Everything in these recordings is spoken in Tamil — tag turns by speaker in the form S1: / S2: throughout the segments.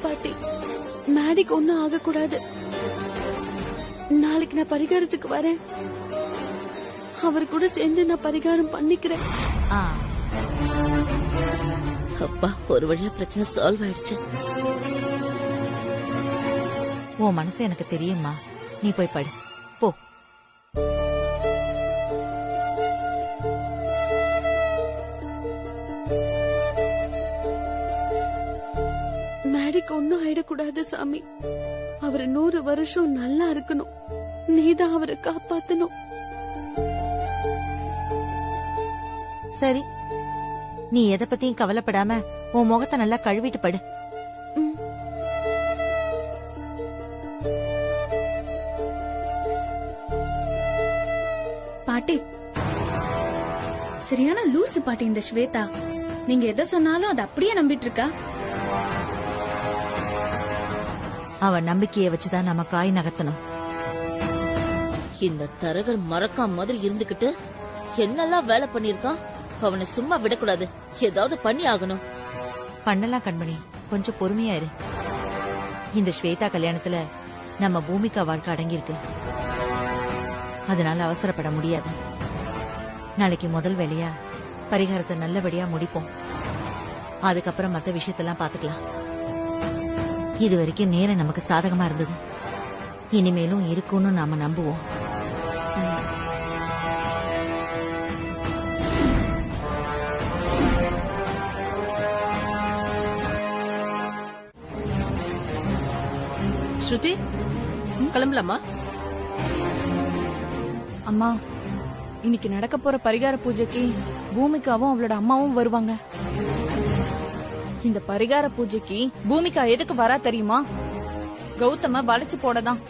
S1: பாட்டி, மேடிக்கு ஒண்ணும் ஆக கூடாது. நாளைக்கு நான் பரிகாரத்துக்கு வரேன். அவர் கூட சேர்ந்து நான் பரிகாரம் பண்ணிக்கிறேன்.
S2: அப்பா, ஒரு வழியா பிரச்சனை சால்வ் ஆயிடுச்சு.
S3: உன் மனசு எனக்கு தெரியுமா. நீ போய் படு போ.
S1: மேடிக்கு ஒன்னும் ஆயிடக்கூடாது சாமி. அவர் 100 வருஷம் நல்லா இருக்கணும். நீதான் அவரை காப்பாத்தணும்.
S3: சரி, நீ எதை பத்தியும் கவலைப்படாம உன் முகத்தை நல்லா கழுவிட்டு படு.
S4: பாட்டி, சரியான லூசு பாட்டி இந்த ஸ்வேதா. நீங்க எதை சொன்னாலும் அதை அப்படியே நம்பிட்டு இருக்கா.
S3: அவ நம்பிக்கைய வச்சுதான் நம்ம காய் நகர்த்தணும்.
S2: இந்த தரகர் மறக்காம மாதிரி இருந்துகிட்டு என்னெல்லாம் வேலை பண்ணிருக்கான். அவனை சும்மா விடக்கூடாது, ஏதாவது பண்ணி ஆகணும்.
S3: பண்ணலாம் கண்மணி, கொஞ்சம் பொறுமையா இரு. இந்த ஸ்வேதா கல்யாணத்துல நம்ம பூமிகா வாழ்க்கை அடங்கியிருக்கு. அதனால அவசரப்பட முடியாது. நாளைக்கு முதல் வேலையா பரிகாரத்தை நல்லபடியா முடிப்போம். அதுக்கப்புறம் மத்த விஷயத்தெல்லாம் பாத்துக்கலாம். இது வரைக்கும் நேரம் நமக்கு சாதகமா இருந்தது. இனிமேலும் இருக்கும்னு நாம நம்புவோம்.
S5: ஸ்ருதி, கிளம்பலாமா?
S1: அம்மா, இன்னைக்கு நடக்க போற பரிகார பூஜைக்கு பூமிகாவும் அவளோட அம்மாவும் வருவாங்க. இந்த பரிகார பூஜைக்கு பூமிகா எதுக்கு வரா தெரியுமா? கௌதம வளைச்சு போடதான்.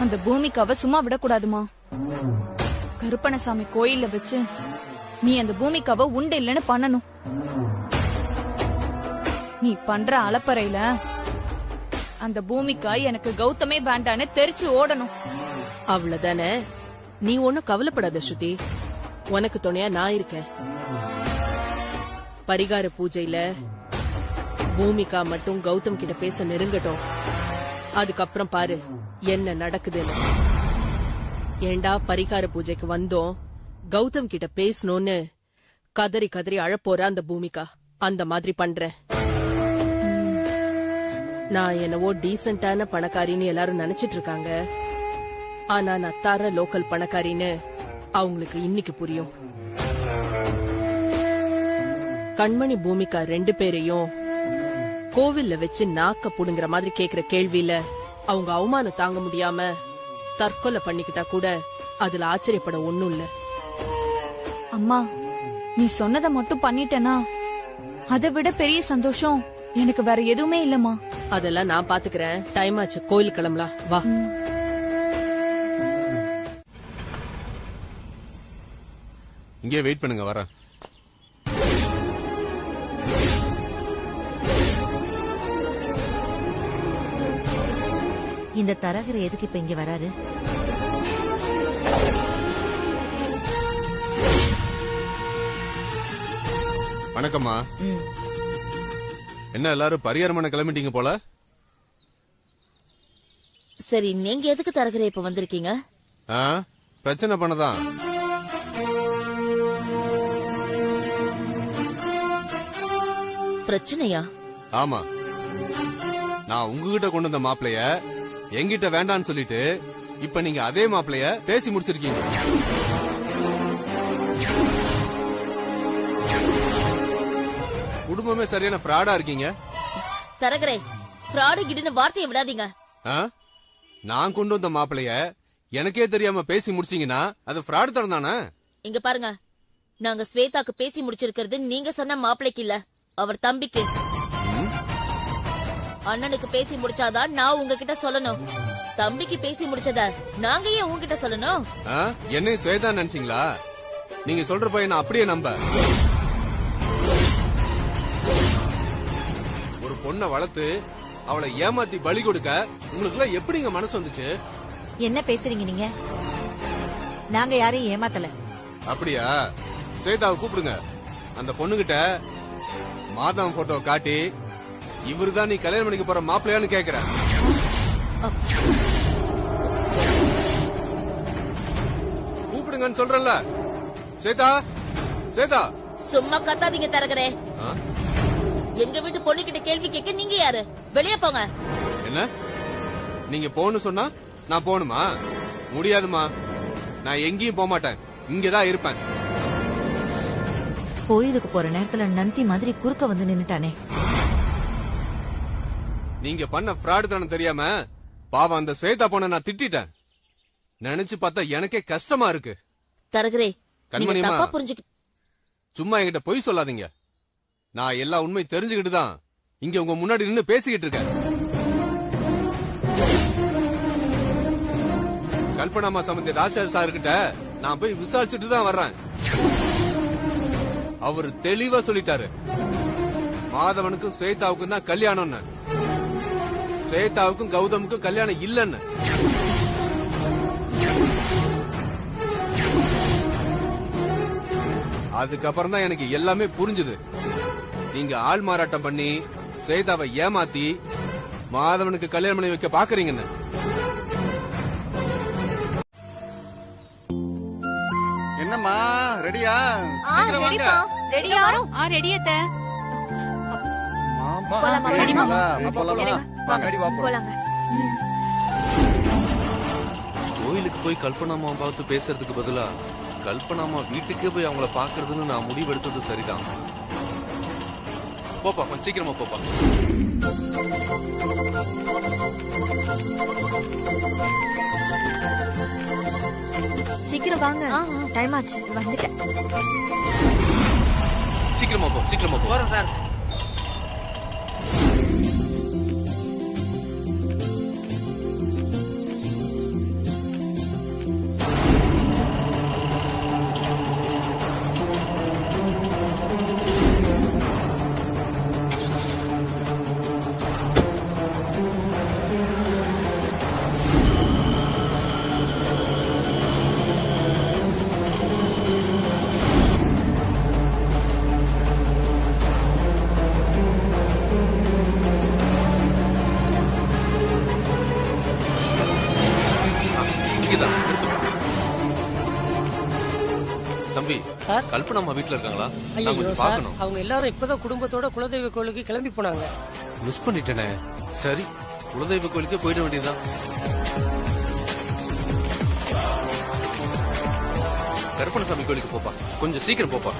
S1: அந்த பூமிகாவை சும்மா விடக்கூடாதுமா. கருப்பணசாமி கோயில வச்சு நீ அந்த பூமிகாவை உண்டு இல்லைன்னு பண்ணணும். நீ பண்ற அலப்பறையில அந்த பூமிகா எனக்கு கௌதமே வேண்டான்னு தெரிச்சு ஓடணும்.
S5: அவ்வளவுதானே. நீ ஒன்னும் கவலைப்படாத ஸ்ருதி, உனக்கு துணையா நான் இருக்கேன். பரிகார பூஜையில பூமிகா மட்டும் கௌதம் கிட்ட பேச நெருங்கட்டும். அதுக்கப்புறம் பாரு என்ன நடக்குதுன்னு. ஏண்டா பரிகார பூஜைக்கு வந்தோம், கௌதம் கிட்ட பேசணும்னு கதறி கதறி அழப்போற அந்த பூமிகா அந்த மாதிரி பண்றேன். நான் என்னவோ டீசென்டான பணக்காரின்னு எல்லாரும் நினைச்சிட்டு இருக்காங்க. ஆனா நான் தர லோக்கல் பணக்காரின்னு அவங்களுக்கு இன்னைக்கு புரியும். கண்மணி பூமிகா 2 பேரையும் கோவில்ல வச்சு நாக்க புடுங்குற மாதிரி கேக்குற கேள்வியில அவங்க அவமானம் தாங்க முடியாம தற்கொலை பண்ணிக்கிட்டா கூட அதுல ஆச்சரியப்பட ஒண்ணும் இல்ல.
S1: அம்மா, நீ சொன்னதை மட்டும் பண்ணிட்டேனா அதை விட பெரிய சந்தோஷம் எனக்கு வேற எதுவுமே இல்லம்மா.
S5: அதெல்லாம் நான் பாத்துக்கிறேன். டைம் ஆச்சு, கோயில் கிளம்பலாம் வா.
S6: இங்கே வெயிட் பண்ணுங்க, வரேன்.
S3: இந்த தரகர் எதுக்கு இப்ப இங்க வராரு?
S6: வணக்கம்மா. என்ன எல்லாரும் பரிகாரமான கிளம்பிட்டீங்க போல?
S2: சரி, நீங்க எதுக்கு தரகரே இப்ப வந்திருக்கீங்க?
S6: பிரச்சனை பண்ணதான்.
S2: பிரச்சனையா?
S6: ஆமா, நான் உங்ககிட்ட கொண்டு வந்த மாப்பிளைய என்கிட்ட வேண்டான்னு சொல்லிட்டு இப்ப நீங்க அதே மாப்பிளைய பேசி முடிச்சிருக்கீங்க. குடும்பமே சரியான ஃப்ராடா இருக்கீங்க.
S2: தரகரே, ஃப்ராடு கிடுன்னு வார்த்தையை விடாதீங்க.
S6: நான் கொண்டு வந்த மாப்பிளைய எனக்கே தெரியாம பேசி முடிச்சீங்கன்னா அது ஃப்ராடு தரம் தானே?
S2: இங்க பாருங்க, நாங்க ஸ்வேதாக்கு பேசி முடிச்சிருக்கிறது நீங்க சொன்ன மாப்பிளைக்கு இல்ல, அவர் தம்பிக்கு. அண்ணனுக்கு பேசி முடிச்சாதான் நான் உங்ககிட்ட சொல்லணும். தம்பிக்கு பேசி முடிச்சத நாங்க ஏன் உங்ககிட்ட சொல்லணும்?
S6: என்ன ஸ்வேதா நினைச்சீங்களா? நீங்க சொல்ற பையன் அப்படியே நம்ப. ஒரு பொண்ணை வளர்த்து அவளை ஏமாத்தி பலி கொடுக்க உங்களுக்கு எப்படிங்க மனசு வந்துச்சு?
S3: என்ன பேசுறீங்க நீங்க? நாங்க யாரையும் ஏமாத்தல.
S6: அப்படியா? ஸ்வேதாவை கூப்பிடுங்க. அந்த பொண்ணுகிட்ட மாதம் போட்டோ காட்டி இவருதான் நீ கல்யாணம் பண்ணிக்க போற மாப்பிள்ளையான்னு கேக்குறேன். கூப்பிடுங்கன்னு சொல்றேன்ல. சேதா, சேதா.
S2: சும்மா கத்தாதீங்க தரகரே. எங்க வீட்டு பொண்ணுகிட்ட கேள்வி கேட்க நீங்க யாரு? வெளியே போங்க.
S6: என்ன நீங்க போன்னு சொன்னா நான் போணுமா? முடியாதுமா, நான் எங்கேயும் போக மாட்டேன், இங்கதான் இருப்பேன்.
S3: கோயிலுக்கு போற நேரத்துல நந்தி மாதிரி குறுக்க வந்து நின்னுட்டானே.
S6: நீங்க பண்ண ஃப்ராட் தானே தெரியாம பாவம் அந்த ஸ்வேதா பொண்ண நான் திட்டிட்டேன். நினைச்சு பார்த்தா எனக்கே கஷ்டமா இருக்கு.
S2: தரகரே,
S6: கண்மணிமா,
S2: தப்பா புரிஞ்சுக்க.
S6: சும்மா என்கிட்ட பொய் சொல்லாதீங்க. நான் எல்லா உண்மை தெரிஞ்சுக்கிட்டு தான் இங்க உங்க முன்னாடி நின்னு பேசிக்கிட்டு இருக்கேன். கல்பனாமா சம்பந்தி ராஜேஷ் சார் கிட்ட நான் போய் விசாரிச்சுட்டு தான் வர்றேன். அவரு தெளிவா சொல்லிட்டாரு, மாதவனுக்கும் ஸ்வேதாவுக்கும் தான் கல்யாணம்னு. ஸ்வேதாவுக்கும் கௌதமுக்கும் கல்யாணம் இல்லன்னு. அதுக்கப்புறம் தான் எனக்கு எல்லாமே புரிஞ்சுது. நீங்க ஆள் மாறாட்டம் பண்ணி ஸ்வேதாவை ஏமாத்தி மாதவனுக்கு கல்யாணம் பண்ணி வைக்க பாக்குறீங்கன்னு.
S7: என்னம்மா ரெடியா? சீக்கிரம் வாங்க.
S4: ரெடியா?
S8: ரெடியத்த.
S6: கோயிலுக்கு போய் கல்பனாமா பார்த்து பேசுறதுக்கு பதிலா கல்பனாமா வீட்டுக்கே போய் அவங்கள பாக்குறதுன்னு நான் முடிவெடுத்தது சரிதான். போப்பா, கொஞ்சம் சீக்கிரமா போப்பா.
S8: சீக்கிரம் வாங்க, டைம் ஆச்சு. வந்துட்டேன்.
S6: சீக்கிரமா போ, சீக்கிரமா போ.
S7: போறேன் சார்.
S6: தம்பி, கல்பனாமா வீட்டுல இருக்காங்களா? நான் கொஞ்சம்
S9: சார்,
S6: பார்க்கணும்.
S9: அவங்க எல்லாரும் இப்பதான் குடும்பத்தோட குலதெய்வ கோயிலுக்கு கிளம்பி போனாங்க.
S6: மிஸ் பண்ணிட்டேனே. சரி, குலதெய்வ கோயிலுக்கே போயிட வேண்டியதுதான். கருப்பணசாமி கோயிலுக்கு போப்பா, கொஞ்சம் சீக்கிரம் போப்பா.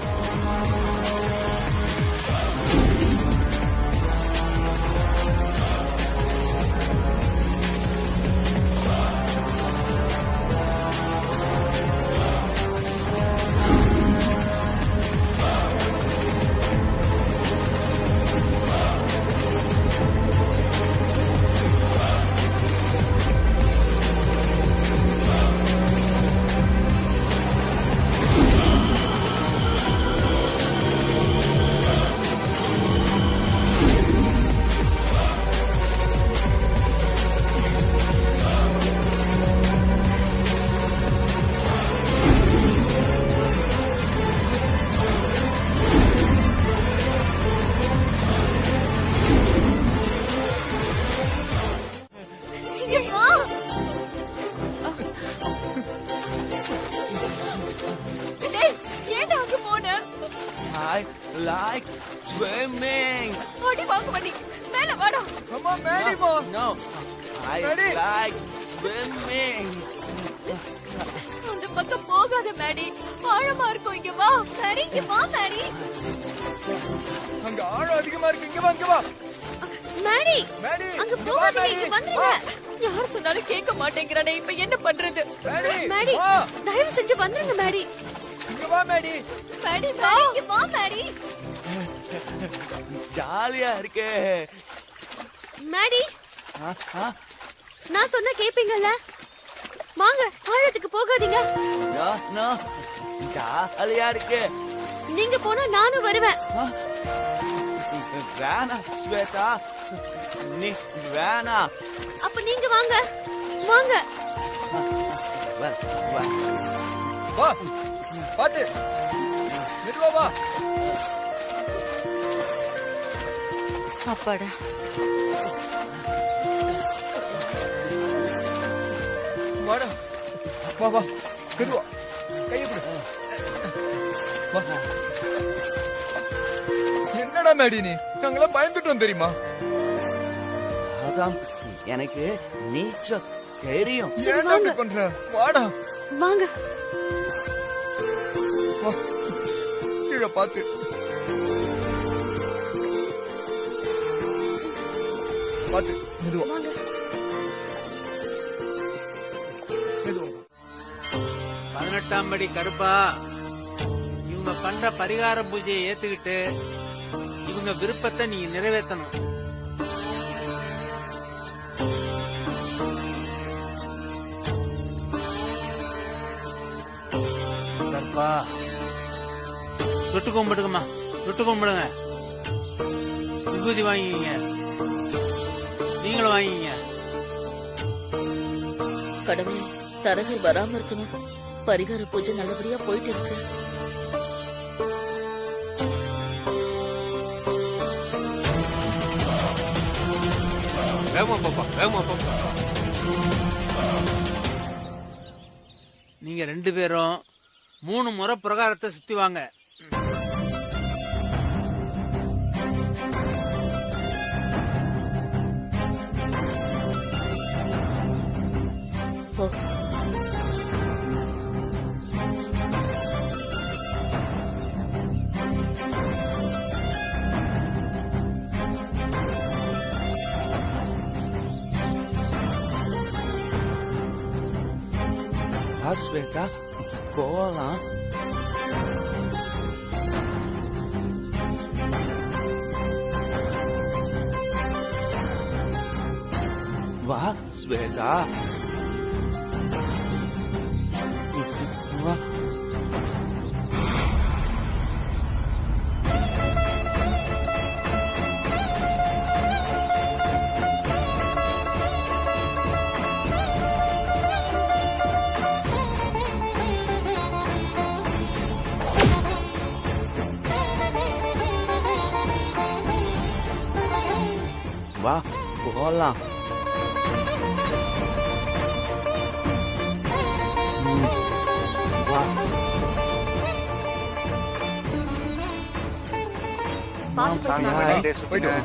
S10: I like swimming.
S8: ஓடி வாங்க மணி, மேல வாடா.
S7: அம்மா மேடி போ.
S10: No, I
S7: Ready?
S10: like swimming.
S8: அந்த பக்கம் போகாத மேடி, ஆழமா இருக்கும். இங்க வா மேடி, இங்க வா மேடி.
S7: அங்க ஆழம் அதிகமா இருக்கு. இங்க வா, இங்க வா
S8: மேடி,
S7: மேடி.
S8: அங்க போகாதீங்க, இங்க வந்துருங்க. யார் சொன்னாலும் கேட்க மாட்டேங்கிறானே, இப்ப என்ன பண்றது? மேடி,
S7: வா.
S8: தயவு செஞ்சு வந்துருங்க மேடி.
S7: இங்க வா மேடி.
S8: மேடி, மேடி, இங்க வா மேடி.
S10: ஜாலியா இருக்கு.
S8: மேடி, நான் சொன்ன கேப்பீங்கல்ல? வாங்க, ஆழத்துக்கு போகாதீங்க.
S10: No, no, ஜாலியா இருக்கு.
S8: நீங்க போனா நானும் வருவேன்.
S10: வேணா ஸ்வேதா, நீ வேணா.
S8: அப்ப நீங்க வாங்க, வாங்க.
S10: வா, வா.
S7: வா, பாத்து மெதுவா வா.
S3: அப்பாடா.
S7: வாடா, வா வா, மெதுவா கையை கொடு. வா. என்னடா மேடி நீ, நாங்களாம் பயந்துட்டோம் தெரியுமா?
S10: அதான் எனக்கு நீச்சல் தெரியும்.
S7: ஏன்டா இப்படி பண்ற? வாடா
S1: வாங்க.
S7: வா, கீழே பாத்து. பாத்து மெதுவா மெதுவா.
S11: 18ஆம் படி கருப்பா, இவங்க பண்ற பரிகார பூஜையை ஏத்துக்கிட்டு இவங்க விருப்பத்தை நீங்க நிறைவேற்றணும். கருப்பா, தொட்டு கும்பிடுங்கம்மா, தொட்டு கும்பிடுங்க. விபூதி வாங்கிங்க, நீங்களும் வாங்கிங்க.
S2: கடவுளே, தரகர் வராம இருக்கணும். பரிகார பூஜை நல்லபடியா போயிட்டு இருக்கு.
S6: வேகமா பாப்பா, வேகமா பாப்பா.
S11: நீங்க 2 பேரும் 3 முறை பிரகாரத்தை சுத்தி வாங்க.
S2: போ.
S10: ஸ்வேதா, போலாம். வா ஸ்வேதா, வா. வா போலாம். வா.
S7: போயிட்டு வா.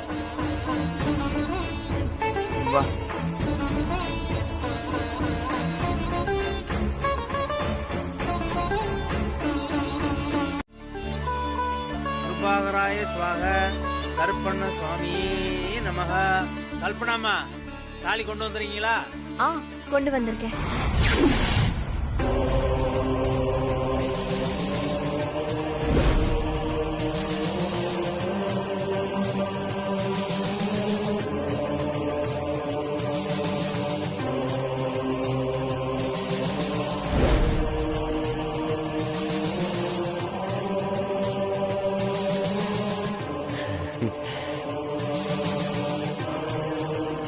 S10: வா.
S11: கிருபாகராய ஸ்வாக, கருப்பண்ண சுவாமியே நமக. கல்பனாமா, தாலி கொண்டு வந்துறீங்களா?
S8: கொண்டு வந்திருக்கேன்.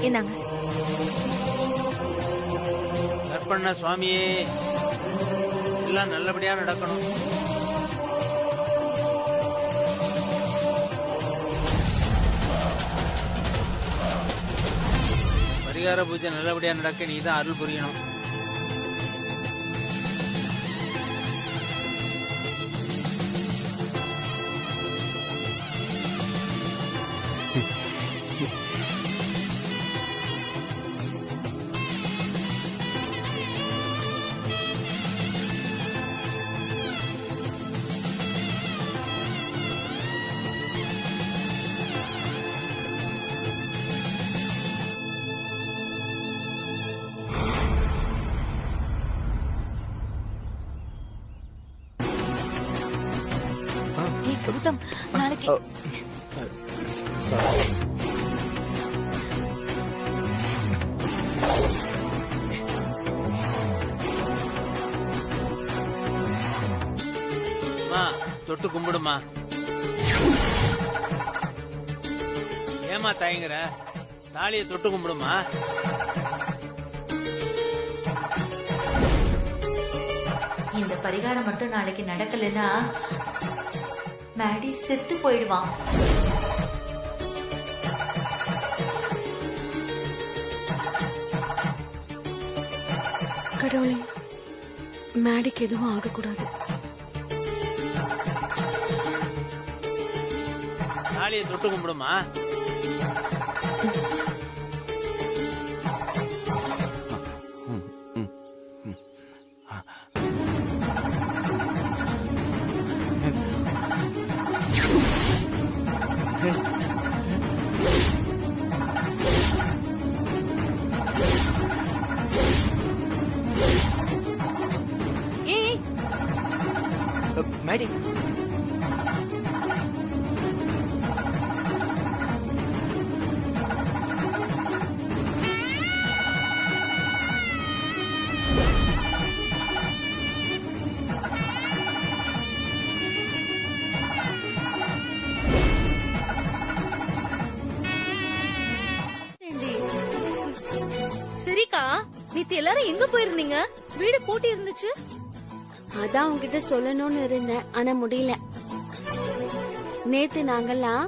S8: என்னங்க?
S11: கற்பண்ண சுவாமியே, எல்லாம் நல்லபடியா நடக்கணும். பரிகார பூஜை நல்லபடியா நடக்க நீதான் அருள் புரியணும்.
S1: கௌதம், நாளைக்கு
S11: தொட்டு கும்பிடுமா. ஏமா தயங்குற? தாலியை தொட்டு கும்பிடுமா.
S3: இந்த பரிகாரம் மட்டும் நாளைக்கு நடக்கலன்னா மேடி செத்து போயிடுவான்.
S1: கடவுளே, மேடிக்கு எதுவும் ஆகக்கூடாது.
S11: தாலியை தொட்டு கும்பிடுமா?
S10: மேடி,
S8: சரிக்கா, நேத்து எல்லாரும் எங்க போயிருந்தீங்க? வீடு பூட்டி இருந்துச்சு.
S1: அதான் உங்ககிட்ட சொல்லணும்னு இருந்தேன், ஆனா முடியல. நேத்து நாங்கெல்லாம்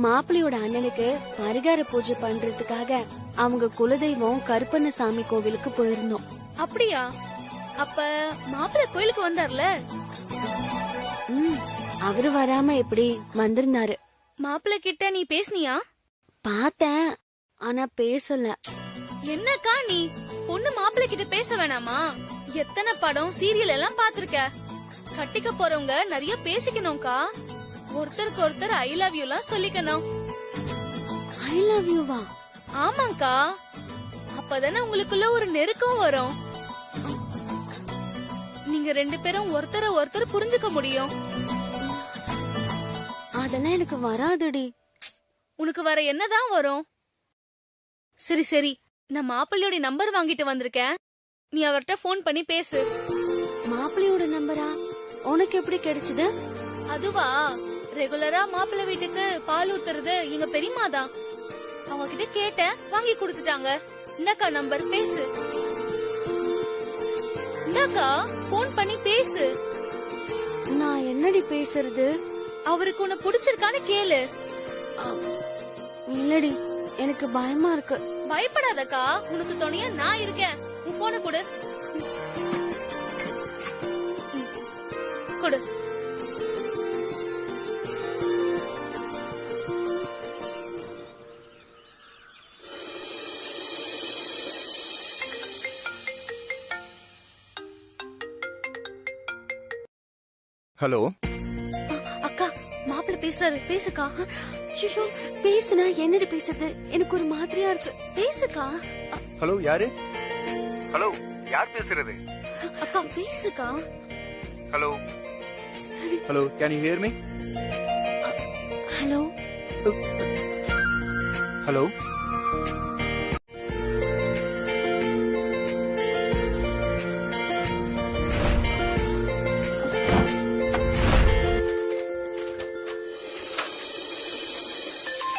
S1: மாப்பிள்ளையோட அண்ணனுக்கு பரிகார பூஜை பண்றதுக்காக அவங்க குலதெய்வம் கருப்பண்ணசாமி கோவிலுக்கு போயிருந்தோம்.
S8: அப்படியா? அப்ப மாப்பிள்ளை கோயிலுக்கு வந்தார்ல?
S1: அவரு வராம எப்படி வந்திருந்தாரு.
S8: மாப்பிள்ளை கிட்ட நீ பேசுனியா?
S1: பார்த்தேன், ஆனா பேசல.
S8: என்னக்கா நீ பொண்ணு மாப்பிள்ளை கிட்ட பேச வேணாமா? எத்தனை படம் சீரியல் எல்லாம் பாத்திருக்க. கட்டிக்க போறவங்க நிறைய பேசிக்கணும்க்கா. ஒருத்தருக்கு ஒருத்தர் ஐ லவ் யூ எல்லாம் சொல்லிக்கணும்.
S1: ஐ லவ் யூவா?
S8: ஆமாக்கா, அப்பதானே உங்களுக்குள்ள ஒரு நெருக்கம் வரும். நீங்க ரெண்டு பேரும் ஒருத்தர ஒருத்தர் புரிஞ்சுக்க முடியும்.
S1: அதெல்லாம் எனக்கு வராதுடி.
S8: உனக்கு வர என்னதான் வரும்? சரி சரி, நான் மாப்பிள்ளையோட நம்பர் வாங்கிட்டு வந்திருக்கேன். நீ அவர்கிட்ட போன் பண்ணி பேசு.
S1: மாப்பிள்ளையோட நம்பரா? உனக்கு எப்படி கிடைச்சது?
S8: அதுவா, ரெகுலரா மாப்பிள்ளை வீட்டுக்கு பால் ஊத்துறது எங்க பெரியம்மா தான். அவங்க கிட்ட கேட்டேன், வாங்கி கொடுத்துட்டாங்க. இந்தாக்கா நம்பர், பேசு. இந்தாக்கா போன் பண்ணி பேசு.
S1: நான் என்னடி பேசுறது?
S8: அவருக்கு உன்னை பிடிச்சிருக்கான்னு கேளு.
S1: இல்லடி, எனக்கு பயமா இருக்கு.
S8: பயப்படாதக்கா, உனக்கு துணையா நான் இருக்கேன். உன் போன கொடு. கொடு.
S7: ஹலோ
S8: அக்கா, மாப்பிள்ளை பேசுறாரு, பேசுக்கா.
S1: ஐயோ, பேசுனா என்னடி பேசுறது? எனக்கு ஒரு மாதிரியா இருக்கு.
S8: பேசுக்கா.
S7: ஹலோ, யாரு? ஹலோ, யார் பேசுறது?
S8: அக்கா பேசுக்கா.
S7: Hello hello, can you hear me?
S1: Hello
S7: hello.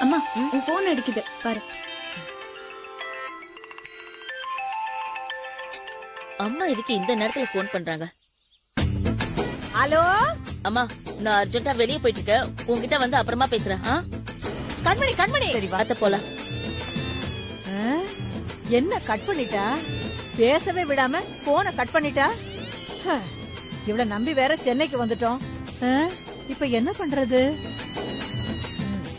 S4: அம்மா, உன் போன் அடிக்குது பாரு.
S2: அம்மா இதுக்கு இந்த நேரத்துல போன் பண்றாங்க?
S3: ஹலோ
S2: அம்மா, நான் அர்ஜென்ட்டா வெளியே போயிட்டு இருக்கேன். உங்ககிட்ட வந்து அப்புறமா பேசுறேன்.
S3: கண்மணி கண்மணி,
S2: அத்த போலாம்.
S3: என்ன கட் பண்ணிட்டா? பேசவே விடாம போனை கட் பண்ணிட்டா. இவள நம்பி வேற சென்னைக்கு வந்துட்டோம். இப்ப என்ன பண்றது?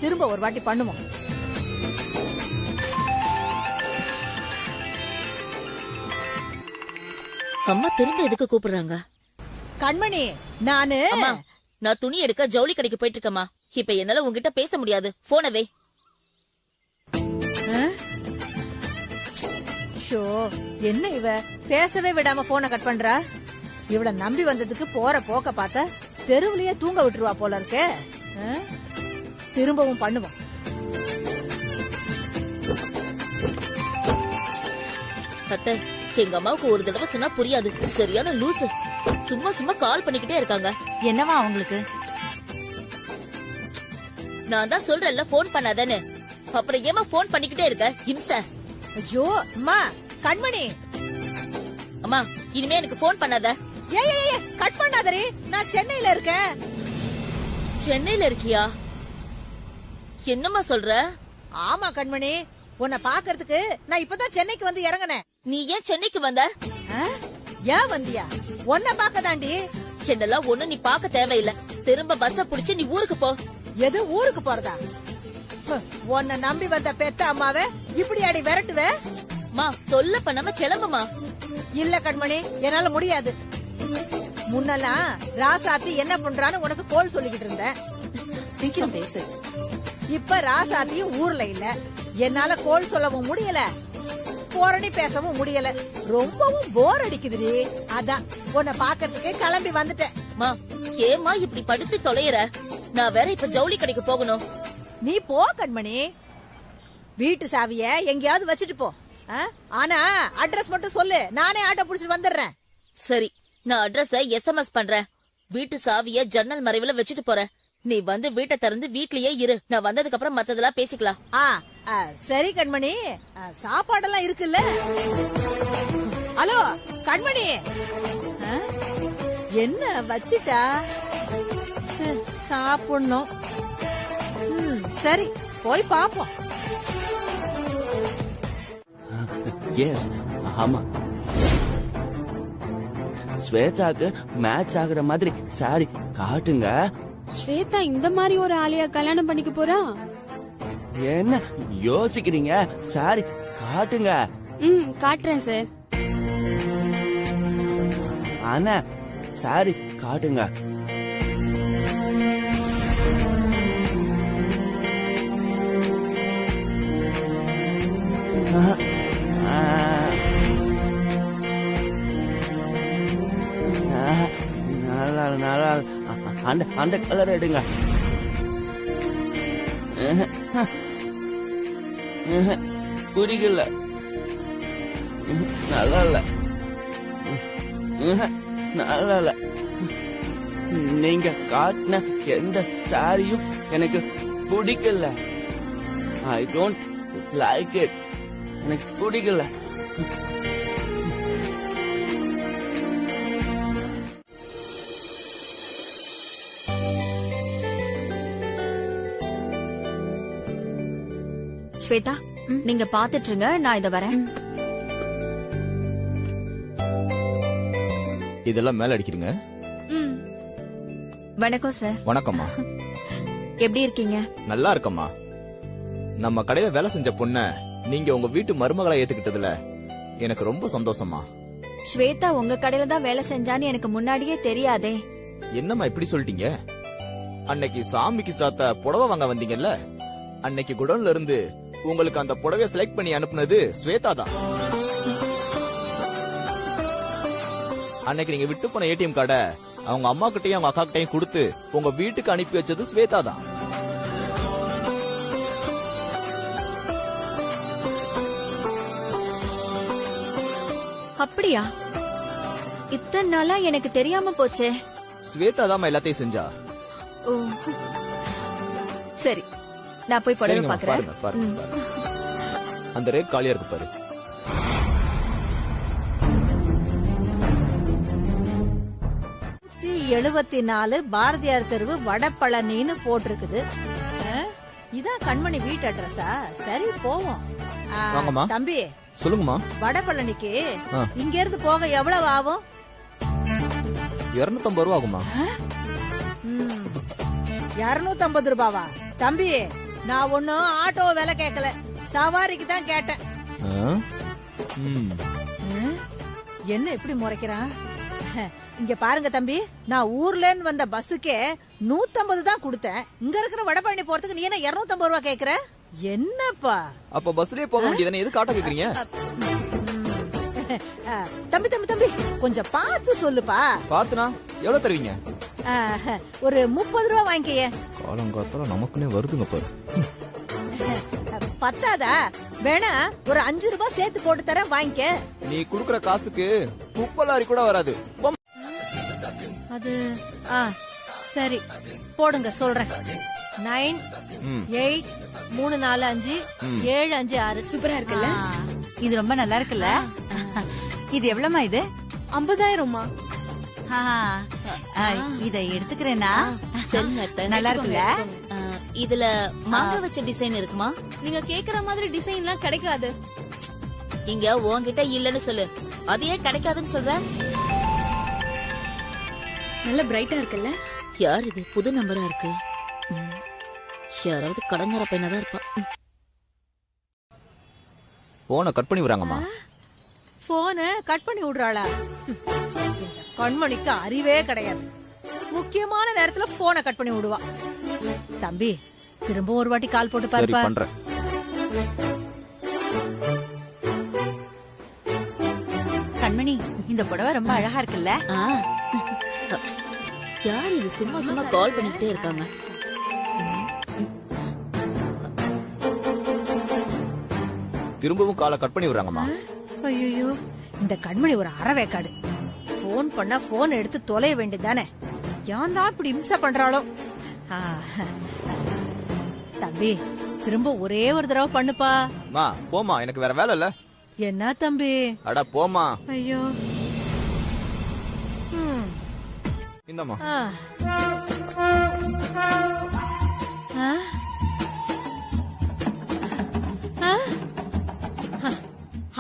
S3: திரும்ப ஒரு வாட்டி பண்ணுவோம்.
S2: அம்மா திரும்ப எதுக்கு கூப்பிடுறாங்க?
S3: கண்மணி, நானு
S2: அம்மா, நான் துணி எடுக்க ஜவுளி கடைக்கு போயிட்டு இருக்கேம்மா. இப்ப என்னால உங்ககிட்ட பேச முடியாது. போனவே.
S3: என்ன இவ பேசவே விடாம போனை கட் பண்றா? இவள நம்பி வந்ததுக்கு போற போக்க பார்த்த தெருவுலயே தூங்க விட்டுருவா போல இருக்கே. திரும்பவும் பண்ணுவோம்.
S2: அத்தை, எங்க அம்மாவுக்கு ஒரு தடவை சொன்னா புரியாது. சரியான லூசு. சும்மா சும்மா கால் பண்ணிக்கிட்டே இருக்காங்க.
S3: என்னவா அவங்களுக்கு?
S2: நான் தான் சொல்றேன்ல போன் பண்ணாதேன்னு. அப்புறம் ஏமா போன் பண்ணிக்கிட்டே இருக்க? இம்ச.
S3: ஐயோ அம்மா, கண்மணி.
S2: அம்மா, இனிமே எனக்கு போன் பண்ணாத.
S3: ஏய் கட் பண்ணாதரி, நான் சென்னையில இருக்கேன்.
S2: சென்னையில இருக்கியா? என்னம்மா சொல்ற?
S3: ஆமா கண்மணி, உன்னை பாக்குறதுக்கு நான் இப்பதான் சென்னைக்கு வந்து இறங்கினேன்.
S2: நீ ஏன் சென்னைக்கு வந்த?
S3: ஏன் வந்தியா? உன்னை பாக்கதாண்டி.
S2: என்னெல்லாம் ஒண்ணு நீ பாக்க தேவையில்ல. திரும்ப பஸ்ஸ புடிச்சு நீ ஊருக்கு போ.
S3: எது ஊருக்கு போறதா? உன்னை நம்பி வந்த பெத்த அம்மாவே இப்படி அடி விரட்டுவே?
S2: மா தொல்லை பண்ணாம கிளம்புமா.
S3: இல்ல கண்மணி, என்னால முடியாது. முன்னெல்லாம் ராசாத்தி என்ன பண்றான்னு உனக்கு கோல் சொல்லிக்கிட்டு இருந்தேன். சீக்கிரம் பேசு. இப்ப ராசாத்தியும் ஊர்ல இல்ல, என்னால கோல் சொல்லவும் முடியல, போரணி பேசவும் முடியல. ரொம்பவும் போர் அடிக்குதுடி. அதான் உன்னை பாக்கிறதுக்கு கிளம்பி வந்துட்டேன்.
S2: மா ஏமா இப்படி படுத்து தொலையற? நான் வேற இப்ப ஜவுளி கடைக்கு போகணும்.
S3: நீ போ கண்மணி, வீட்டு சாவிய எங்கேயாவது வச்சுட்டு போ. ஆனா அட்ரஸ் மட்டும் சொல்லு, நானே ஆட்டோ புடிச்சிட்டு வந்துடுறேன்.
S2: சரி, நான் அட்ரஸ SMS பண்றேன். வீட்டு சாவிய ஜன்னல் மறைவுல வச்சுட்டு போறேன். நீ வந்து வீட்டை திறந்து வீட்லயே இரு. நான் வந்ததுக்கு அப்புறம் மத்ததெல்லாம் பேசிக்கலாம்.
S3: சரி கண்மணி, சாப்பாடெல்லாம் இருக்குல்ல? ஹலோ கண்மணி, என்ன வச்சிட்டா? சாப்பிடணும். சரி போய் பாப்போம்.
S12: எஸ், ஆமா. ஸ்வேதாக்கு மேட்ச் ஆகுற மாதிரி சாரி காட்டுங்க.
S1: ஸ்வேதா இந்த மாதிரி ஒரு ஆளையா கல்யாணம் பண்ணிக்க போறா?
S12: என்ன யோசிக்கிறீங்க? சாரி காட்டுங்க.
S1: காட்டுறேன் சார்.
S12: ஆனா சாரி காட்டுங்க. நல்லா அந்த கலர் எடுங்க. புரியல, நல்லா இல்ல, நல்லா இல்ல. நீங்க காட்டின எந்த சாரியும் எனக்கு பிடிக்கல. I don't like it. எனக்கு பிடிக்கல.
S4: ஸ்வேதா, நீங்க பாத்துட்டு இருங்க, நான் இத வரேன்.
S13: இதெல்லாம் மேல அடிக்கிறீங்க.
S4: வணக்கம் சார்.
S13: வணக்கம்மா.
S4: எப்படி இருக்கீங்க?
S13: நல்லா இருக்கம்மா. நம்ம கடையில வேலை செஞ்ச பொண்ண நீங்க உங்க வீட்டு மருமகளா ஏத்துக்கிட்டதுல எனக்கு ரொம்ப சந்தோஷமா.
S4: ஸ்வேதா உங்க கடையில தான் வேலை செஞ்சான்னு எனக்கு முன்னாடியே தெரியாதே.
S13: என்னம்மா இப்படி சொல்லிட்டீங்க? அன்னைக்கு சாமிக்கு சாத்த புடவை வாங்க வந்தீங்கல்ல, அன்னைக்கு குடோன்ல இருந்து உங்களுக்கு அந்த புடவைய செலக்ட் பண்ணி அனுப்புனது ஸ்வேதா தான். அன்னைக்கு நீங்க விட்டு போன ஏடிஎம் கார்டை அவங்க அம்மா கிட்டையும் அவங்க அக்கா கிட்டையும் கொடுத்து உங்க வீட்டுக்கு அனுப்பி வச்சது ஸ்வேதா தான்.
S4: அப்படியா? இத்தனை நாளா எனக்கு தெரியாம போச்சே.
S13: ஸ்வேதா தான் எல்லாத்தையும் செஞ்சா.
S4: ஓ சரி, நான் போய் புடவை பாக்குறேன்.
S13: பாருங்க. அந்த ரேக் காலியா இருக்கு பாரு.
S3: .74 பாரதியார் தெருவு வடபழனின்னு போட்டிருக்குது. இதான் கண்மணி வீட்டு அட்ரஸா? சரி போவோம். தம்பி
S13: சொல்லுங்கம்மா.
S3: வடபழனிக்கு இங்க இருந்து போக எவ்வளவு ஆகும்?
S13: 250 ரூபா ஆகுமா?
S3: 250 ரூபாவா? தம்பி, நான் ஒன்னும் ஆட்டோ விலை கேட்கல, சவாரிக்கு தான் கேட்டேன். என்ன இப்படி முறைக்கிறான்? இங்க பாருங்க தம்பி, நான் ஊர்ல இருந்து வந்த பஸ்ஸுக்கே 150 தான் கொடுத்தேன். இங்க இருக்கிற வடபழனி போறதுக்கு நீ என்ன 250 ரூபா கேக்குற? என்னப்பா?
S13: அப்ப பஸ்லயே போக வேண்டியதானே, எதுக்கு ஆட்டோ கேக்குறீங்க?
S3: தம்பி தம்பி தம்பி, கொஞ்சம் பார்த்து சொல்லுப்பா.
S13: பாத்துனா எவ்வளவு தருவீங்க?
S3: ஒரு 30 ரூபா வாங்கிக்கயே.
S13: காலங்காத்தால நமக்குனே வருதுங்க பாரு.
S3: பத்தாதா? வேணா ஒரு 5 ரூபாய் சேர்த்து போட்டு தரேன், வாங்கிக்க.
S13: நீ குடுக்கற காசுக்கு குப்பை லாரி கூட வராது.
S3: அது சரி போடுங்க, சொல்றேன். 9 8 3 4 5 7 5 6.
S1: சூப்பரா இருக்குல்ல?
S3: இது ரொம்ப நல்லா இருக்குல்ல? இது எவ்வளவுமா? இது
S1: 50,000மா?
S3: இத எடுத்துக்கிறேனா?
S2: நல்லா இருக்குல்ல? இதுல மாங்காய் வச்ச டிசைன் இருக்குமா?
S8: நீங்க கேக்குற மாதிரி டிசைன் எல்லாம் கிடைக்காது.
S2: இங்க உன்கிட்ட இல்லன்னு சொல்லு. அதையே கிடைக்காதுன்னு சொல்ற.
S4: நல்ல பிரைட்டா இருக்குல்ல?
S2: யார் இது? புது நம்பரா இருக்கு. யாராவது கடங்கார பையனாதான் இருப்பான்.
S13: போனை கட் பண்ணி விடுறாங்கம்மா.
S14: போனை கட் பண்ணி விடுறாளா? இந்த கண்மணிக்கு அறிவே கிடையாது. முக்கியமான நேரத்துல போனை கட் பண்ணி விடுவா. தம்பி, திரும்ப ஒரு வாட்டி கால் போட்டு
S13: சரி
S14: பாருப்பா.
S13: பண்றேன்.
S3: கண்மணி, இந்த புடவை ரொம்ப அழகா இருக்குல்ல?
S2: யார் இது சும்மா சும்மா கால் பண்ணிட்டே இருக்காங்க?
S13: திரும்பவும் காலை கட் பண்ணி விடுறாங்கம்மா.
S14: ஐயோ, இந்த கண்மணி ஒரு அறவேக்காடு. போன் பண்ணா போன் எடுத்து தொலைய வேண்டியதானே. ஏன் தான் இப்படி இம்சை பண்றாளோ? தம்பி, திரும்ப ஒரே ஒரு தடவை பண்ணுப்பா.
S13: மா போமா, எனக்கு வேற வேலை இல்ல.
S14: என்ன தம்பி?
S13: அட போமா.
S14: ஐயோ.
S13: இந்தம்மா.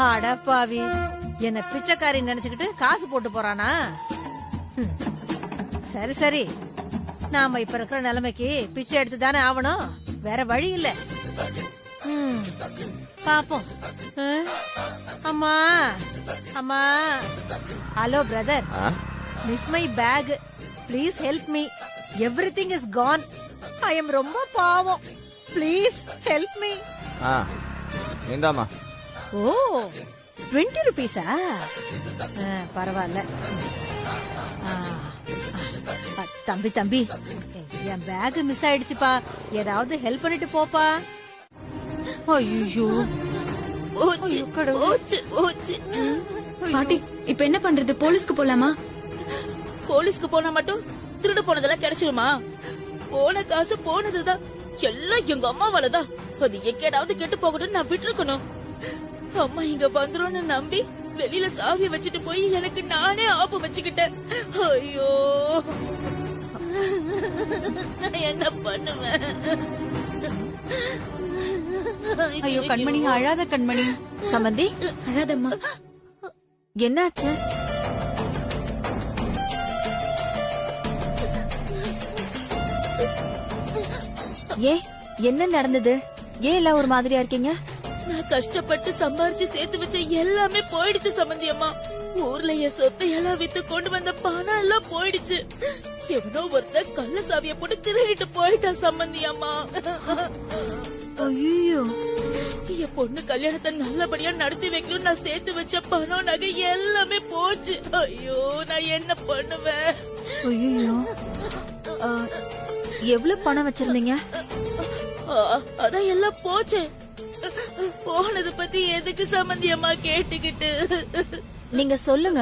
S14: அடப்பாவி, என்ன பிச்சைக்காரி நினைச்சுக்கிட்டு காசு போட்டு போறானா? சரி சரி, நாம இப்ப இருக்கிற நிலைமைக்கு பிச்சை எடுத்து தானே ஆகணும். வேற வழி இல்ல. பாப்போம். அம்மா அம்மா. Hello brother, miss my bag, please help me. Everything is gone. I am ரொம்ப பாவம். Please help me.
S13: இந்தாமா.
S14: ஓ, 20 rupees-ஆ? பரவாயில்ல. தம்பி தம்பி, என் பேக் மிஸ் ஆயிடுச்சுப்பா. ஏதாவது ஹெல்ப் பண்ணிட்டு போப்பா. ஐயோ,
S4: பாட்டி, இப்ப என்ன பண்றது? போலீஸ்க்கு போலாமா?
S2: போலீஸ்க்கு போனா மட்டும் திருடு போனதெல்லாம் கிடைச்சிருமா? போன காசு போனதுதான். எல்லாம் எங்க அம்மாவாலதான். அது எக்கேடாவது கெட்டு போகட்டும் நான் விட்டுருக்கணும். அம்மா இங்க வந்துரும்னு நம்பி வெளியில சாவிய வச்சுட்டு போய் எனக்கு நானே ஆப்பு வச்சுக்கிட்டேன். ஐயோ, நான் என்ன பண்ணுவேன்?
S3: ஐயோ கண்மணி, அழாத கண்மணி.
S4: சமந்தி, அழாதம்மா.
S3: என்னாச்சு? என்ன நடந்தது? ஏன் எல்லாம் ஒரு மாதிரியா இருக்கீங்க?
S2: நான் கஷ்டப்பட்டு சம்பாரிச்சு சேர்த்து வச்ச எல்லாமே போயிடுச்சு சம்பந்தி அம்மா. ஊர்ல என் சொத்தை எல்லாம் வித்து கொண்டு வந்த பணம் எல்லாம் போயிடுச்சு. எவனோ ஒருத்தர் கள்ள சாவிய போட்டு திருடிட்டு போயிட்டான் சம்பந்தி அம்மா.
S3: ஐயோ,
S2: என் பொண்ணு கல்யாணத்தை நல்லபடியா நடத்தி வைக்கணும் நான் சேர்த்து வச்ச பணம் நகை எல்லாமே போச்சு. ஐயோ, நான் என்ன பண்ணுவேன்?
S3: ஐயோ, எவ்வளவு பணம் வச்சிருந்தீங்க?
S2: அதான் எல்லாம் போச்சு. போனது பத்தி எதுக்கு சம்பந்தி அம்மா கேட்டுக்கிட்டு?
S3: நீங்க சொல்லுங்க.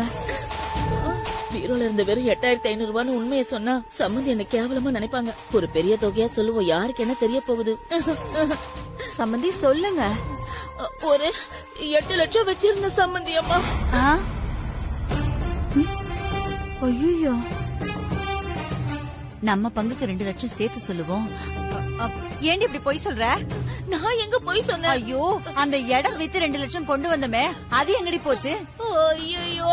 S2: பீரோல இருந்த வெறும் 8500 ரூபான்னு உண்மையை சொன்னா சம்பந்தி என்ன கேவலமா நினைப்பாங்க. ஒரு பெரிய தொகையா சொல்லுவோம், யாருக்கு என்ன தெரிய போகுது?
S3: சம்பந்தி சொல்லுங்க.
S2: ஒரு 8 லட்சம் வச்சிருந்த சம்பந்தி அம்மா.
S3: ஐயோ, நம்ம பங்குக்கு 2 லட்சம் சேர்த்து சொல்லுவோம். ஏண்டி இப்படி பொய் சொல்ற?
S2: நான் எங்க பொய் சொன்னேன்?
S3: ஐயோ, அந்த இடம் வித்து 2 லட்சம் கொண்டு வந்தமே, அது எங்கடி போச்சு?
S2: ஐயோ,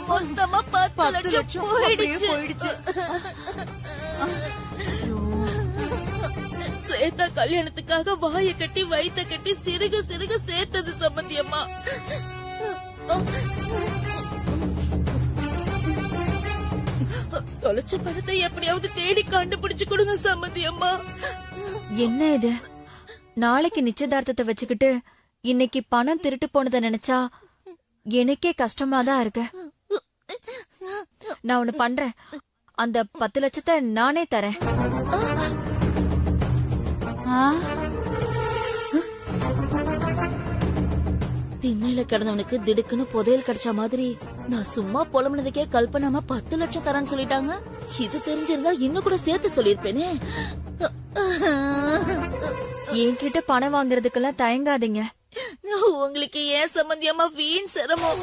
S2: மொத்தமா 10 லட்சம் போயிடுச்சு. சேத்தா கல்யாணத்துக்காக வாய கட்டி வயித்த கட்டி சிறுக சிறுக சேர்த்தது சம்பந்தி அம்மா. தொலைச்ச பணத்தை எப்படியாவது தேடி கண்டுபிடிச்சு கொடுங்க சம்பந்தி அம்மா.
S3: என்ன இது? நாளைக்கு நிச்சயதார்த்தத்தை வச்சுக்கிட்டு இன்னைக்கு பணம் திருட்டு போனதை நினைச்சா எனக்கே கஷ்டமா தான் இருக்கு. நான் ஒண்ணு பண்றேன், அந்த 10 லட்சத்தை நானே தரேன்.
S2: திண்ணையில கிடந்தவனுக்கு திடுக்குன்னு புதையல் கிடைச்ச மாதிரி நான் சும்மா புலம்புனதுக்கே கல்பனாம 10 லட்சம் தரேன்னு சொல்லிட்டாங்க. இது தெரிஞ்சிருந்தா இன்னும் கூட சேர்த்து சொல்லிருப்பேனே.
S3: என்கிட்ட பணம் வாங்குறதுக்கெல்லாம் தயங்காதீங்க.
S2: உங்களுக்கு ஏன் சம்பந்தியமா வீண் சிரமம்?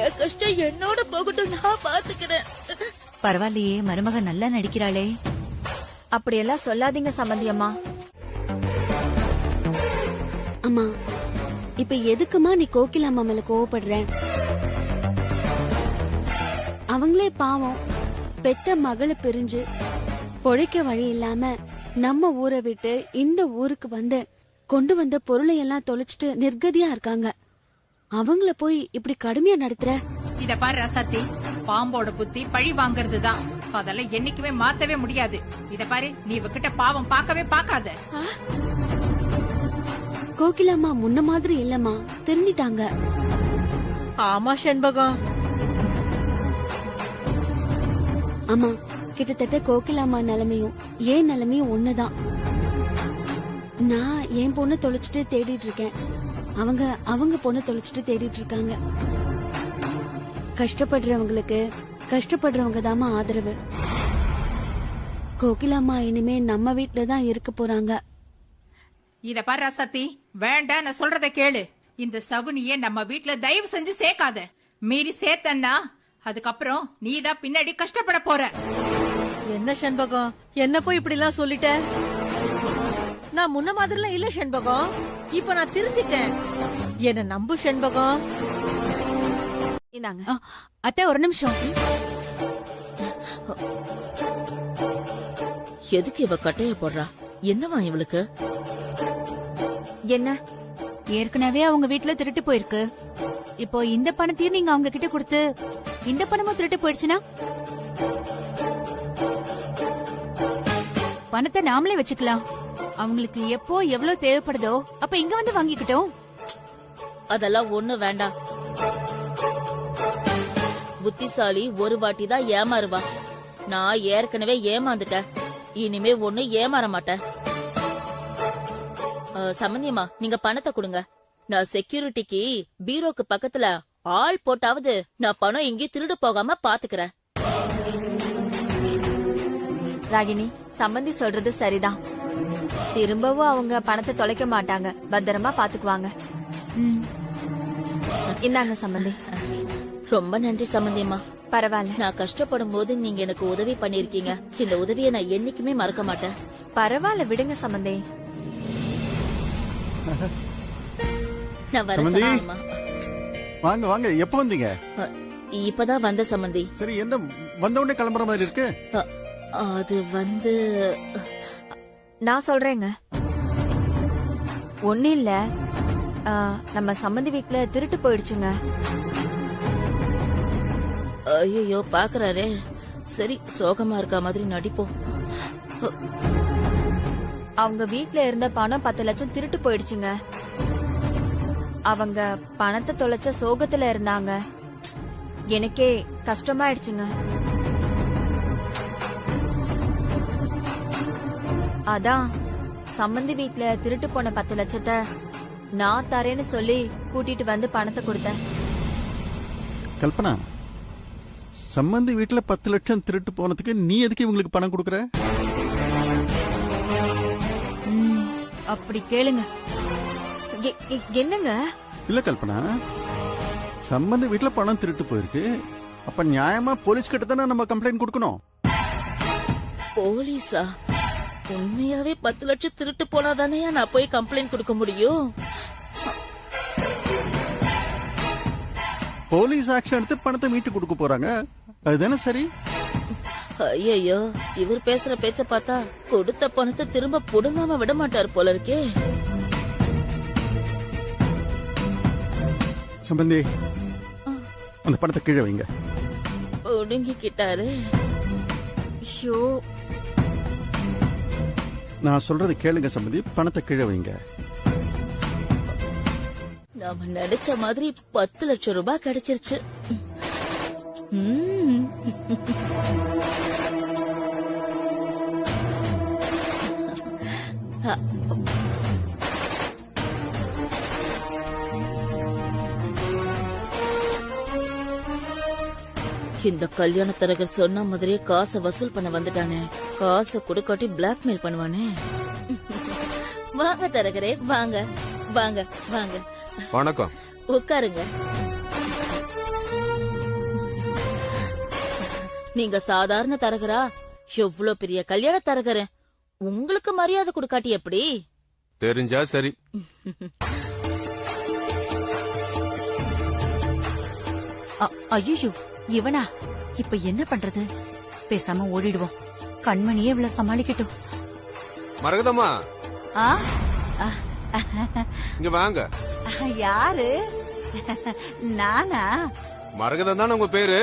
S2: என் கஷ்டம் என்னோட போகட்டும், நான் பாத்துக்கிறேன்.
S3: பரவாயில்லையே, மருமக நல்லா நடிக்கிறாளே. அப்படியெல்லாம் சொல்லாதீங்க சம்பந்தியம்மா.
S1: அம்மா, இப்ப எதுக்குமா நீ கோகிலா அம்மா மேல கோவப்படுற? அவங்களே பாவம் பெத்த மகளை பிரிஞ்சு பொழைக்க வழி இல்லாம நம்ம ஊரை விட்டு இந்த ஊருக்கு வந்து கொண்டு வந்த பொருளை எல்லாம் தொலைச்சிட்டு நிர்கதியா இருக்காங்க. அவங்கள போய் இப்படி கடுமையா நடத்துற?
S15: இத பாரு ரசாத்தி, பாம்போட புத்தி பழி வாங்கறது தான். அதெல்லாம் என்னைக்குமே மாத்தவே முடியாது. இத பாரு, நீ இவகிட்ட பாவம் பார்க்கவே பார்க்காத.
S1: கோகிலாமா முன்ன மாதிரி இல்லம்மா, திருந்திட்டாங்க.
S14: ஆமா செண்பகம்.
S1: ஆமா, கிட்டத்தட்ட கோகிலாமா நிலைமையும் ஏன் நிலைமையும் ஒண்ணுதான். நான் என் பொண்ணு தொலைச்சிட்டு தேடிட்டு இருக்கேன், அவங்க பொண்ணு தொலைச்சிட்டு தேடிட்டு இருக்காங்க. கஷ்டப்படுறவங்களுக்கு கஷ்டப்படுறவங்க தாமா ஆதரவு. கோகிலாமா இனிமே நம்ம வீட்டுல தான் இருக்க போறாங்க.
S15: இத பாரு ரசாத்தி, வேண்டாம், நான் சொல்றத கேளு. இந்த சகுனிய நம்ம வீட்டுல தயவு செஞ்சு சேர்க்காத. மீறி சேர்த்தன்னா அதுக்கப்புறம் நீதான் பின்னாடி கஷ்டப்பட போற.
S14: என்ன செண்பகம், என்ன போய் இப்படி எல்லாம் சொல்லிட்ட? நான் முன்ன மாதிரிலாம் இல்ல செண்பகம். இப்ப நான் திருந்திட்டேன். என்ன நம்பு செண்பகம்.
S4: இந்தாங்க அத்தை, ஒரு நிமிஷம்.
S2: எதுக்கு இவ கட்டைய போடுறா? என்னவா இவளுக்கு?
S4: என்ன, ஏற்கனவே அவங்க வீட்டுல திருட்டு போயிருக்கு. இப்போ இந்த பணத்தையும் நீங்க அவங்க கிட்ட கொடுத்து இந்த பணமும் திருட்டு போயிடுச்சுன்னா பணத்தை நாமளே வச்சுக்கலாம். அவங்களுக்கு எப்போ எவ்வளவு தேவைப்படுதோ அப்ப இங்க வந்து வாங்கிக்கிட்டோம்.
S2: அதெல்லாம் ஒண்ணு வேண்டாம். புத்திசாலி ஒரு வாட்டி தான் ஏமாறுவா. நான் ஏற்கனவே ஏமாந்துட்டேன். இனிமே ஒண்ணு ஏமாற மாட்டேன். சம்பந்தியம்மா, நீங்க பணத்தை கொடுங்க. நான் செக்யூரிட்டிக்கு பீரோக்கு பக்கத்துல ஆள் போட்டாவது நான் பணம் எங்கேயும் திருடு போகாம பாத்துக்கிறேன்.
S16: ராகினி, சம்பந்தி சொல்றது சரிதான். திரும்பவும் அவங்க பணத்தை தொலைக்க மாட்டாங்க, பத்திரமா பாத்துக்குவாங்க. இந்தாங்க சம்பந்தி.
S2: ரொம்ப நன்றி சம்பந்தியம்மா.
S16: பரவாயில்ல,
S2: நான் கஷ்டப்படும் போது நீங்க எனக்கு உதவி பண்ணிருக்கீங்க. இந்த உதவியை நான் என்னைக்குமே மறக்க மாட்டேன்.
S16: பரவாயில்ல, விடுங்க சம்பந்தி.
S2: நான் வரேன்.
S17: வாங்க வாங்க. எப்ப வந்தீங்க?
S2: இப்பதான் வந்த சம்பந்தி.
S17: சரி, என்ன வந்த உடனே கிளம்புற மாதிரி இருக்கு?
S2: அது வந்து
S16: நான் சொல்றேங்க. ஒண்ணு இல்ல, நம்ம சம்பந்தி வீட்டுல திருட்டு போயிடுச்சுங்க.
S2: ஐயோ, பாக்குறாரே. சரி, சோகமா இருக்க மாதிரி நடிப்போம்.
S16: அவங்க வீட்டுல இருந்த பணம் 10 லட்சம் திருட்டு போயிடுச்சுங்க. அவங்க பணத்தை தொலைச்ச சோகத்துல இருந்தாங்க. எனக்கே கஷ்டமாயிடுச்சுங்க. அதான் சம்பந்தி வீட்டுல திருட்டு போன 10 லட்சத்தை நான் தரேன்னு சொல்லி கூட்டிட்டு வந்து பணத்தை கொடுத்தேன்.
S17: கல்பனா, சம்பந்தி வீட்டுல 10 லட்சம் திருட்டு போனதுக்கு நீ எதுக்கு இவங்களுக்கு பணம் கொடுக்கற?
S4: அப்படி கேளுங்க.
S16: என்னங்க?
S17: இல்ல கல்பனா, சம்பந்தி வீட்டுல பணம் திருட்டு போயிருக்கு. அப்ப நியாயமா போலீஸ் கிட்ட தானே நம்ம கம்ப்ளைண்ட் கொடுக்கணும்.
S2: போலீஸா? உண்மையாவே 10 லட்சம் திருட்டு போனாதானே நான் போய் கம்ப்ளைண்ட் கொடுக்க முடியும்.
S17: போலீஸ் ஆக்ஷன் எடுத்து பணத்தை மீட்டு கொடுக்க போறாங்க, அதுதானே சரி?
S2: ஐயோ, இவர் பேசுற பேச்ச பார்த்தா கொடுத்த பணத்தை திரும்ப புடுங்காம விட மாட்டார் போல இருக்கே.
S17: சம்பந்தி, அந்த பணத்தை கீழே வைங்க.
S2: புடுங்கிக்கிட்டாரு.
S17: நான் சொல்றது கேளுங்க சம்பந்தி, பணத்தை கீழே வைங்க.
S2: நாம நினைச்ச மாதிரி 10 லட்சம் ரூபாய் கிடைச்சிருச்சு. இந்த கல்யாண தரகர் சொன்ன மாதிரியே காசை வசூல் பண்ண வந்துட்டானே. காசை கொடுக்காட்டி பிளாக்மெயில் பண்ணுவானே. வாங்க தரகரே, வாங்க வாங்க வாங்க.
S6: வணக்கம்.
S2: உட்காருங்க. நீங்க சாதாரண தரகரா? எவ்வளவு பெரிய கல்யாண தரகர், உங்களுக்கு மரியாதை கொடுக்காட்டி எப்படி?
S6: தெரிஞ்சா சரி.
S3: ஐயோ, இவனா? இப்ப என்ன பண்றது? பேசாம ஓடிடுவோம். கண்மணியே இவ்வளவு சமாளிக்கட்டும்.
S6: மரகதம்மா
S3: ஆ?
S6: இங்க வாங்க.
S3: யாரு? நானா?
S6: மரகதம் தானே உங்க பேரு?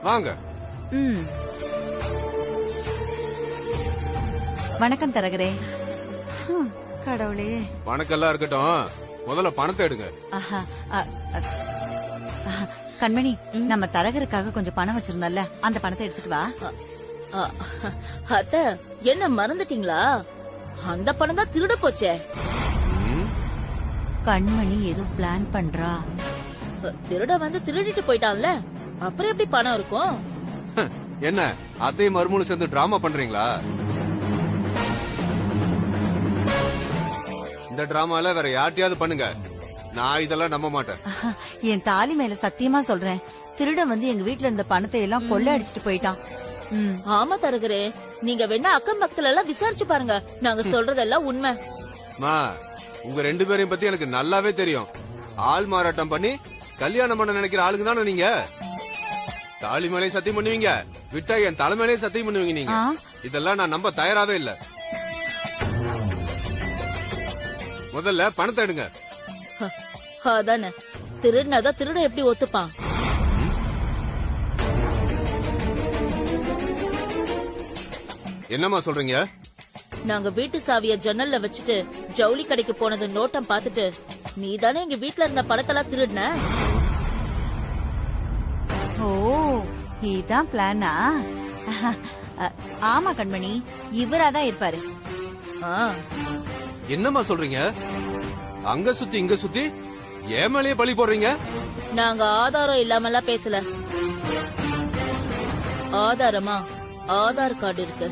S6: வாங்க.
S3: வணக்கம் தரகரே. கடவுளே.
S6: வணக்கம் எல்லாம் இருக்கட்டும், முதல்ல பணத்தை எடுங்க.
S3: கண்மணி, நம்ம தரகருக்காக கொஞ்சம் பணம் வச்சிருந்தோம்ல, அந்த பணத்தை எடுத்துட்டு வா.
S2: அத்த, என்ன மறந்துட்டீங்களா? அந்த பணம் தான் திருட போச்சே.
S3: கண்மணி ஏதோ பிளான் பண்றா.
S2: திருட வந்து திருடிட்டு போயிட்டான்ல, அப்புறம் எப்படி பணம் இருக்கும்?
S6: என்ன அதே மறுமூணு சேர்ந்து டிராமா பண்றீங்களா? இந்த டிராமால வேற யார்ட்டையாவது பண்ணுங்க, நான் இதெல்லாம் நம்ப மாட்டேன்.
S3: என் தாலி மேல சத்தியமா சொல்றேன், திருடன் வந்து எங்க வீட்டுல இருந்த பணத்தை எல்லாம் கொள்ள அடிச்சிட்டு போயிட்டான்.
S2: ஆமா தரகரே, நீங்க வேணா அக்கம் பக்கத்துல எல்லாம் விசாரிச்சு பாருங்க, நாங்க சொல்றதெல்லாம் உண்மை.
S6: உங்க ரெண்டு பேரையும் பத்தி எனக்கு நல்லாவே தெரியும். ஆள் மாறாட்டம் பண்ணி கல்யாணம் பண்ண நினைக்கிற ஆளுங்க தானே நீங்க. தாலி மேலேயும் சத்தியம் பண்ணுவீங்க, விட்டா என் தலைமையிலேயும் சத்தியம் பண்ணுவீங்க. நீங்க இதெல்லாம் நான் நம்ப தயாராவே இல்ல. முதல்ல பணத்தை எடுங்க.
S2: அதானே, திருடினாதான் திருட எப்படி ஒத்துப்பான்?
S6: என்னம்மா சொல்றீங்க?
S2: நாங்க வீட்டு சாவிய ஜன்னல்ல வச்சுட்டு ஜவுளி கடைக்கு போனது நோட்டம் பாத்துட்டு நீ தானே எங்க வீட்டுல இருந்த பணத்தெல்லாம் திருடின.
S3: ஓ, இதான் பிளானா? ஆமா கண்மணி, இவராதான் இருப்பாரு.
S6: என்னம்மா சொல்றீங்க? அங்க சுத்தி இங்க சுத்தி ஏமாலேயே பழி போடுறீங்க.
S2: நாங்க ஆதாரம் இல்லாமலாம் பேசல. ஆதாரமா ஆதார் கார்டு இருக்கு.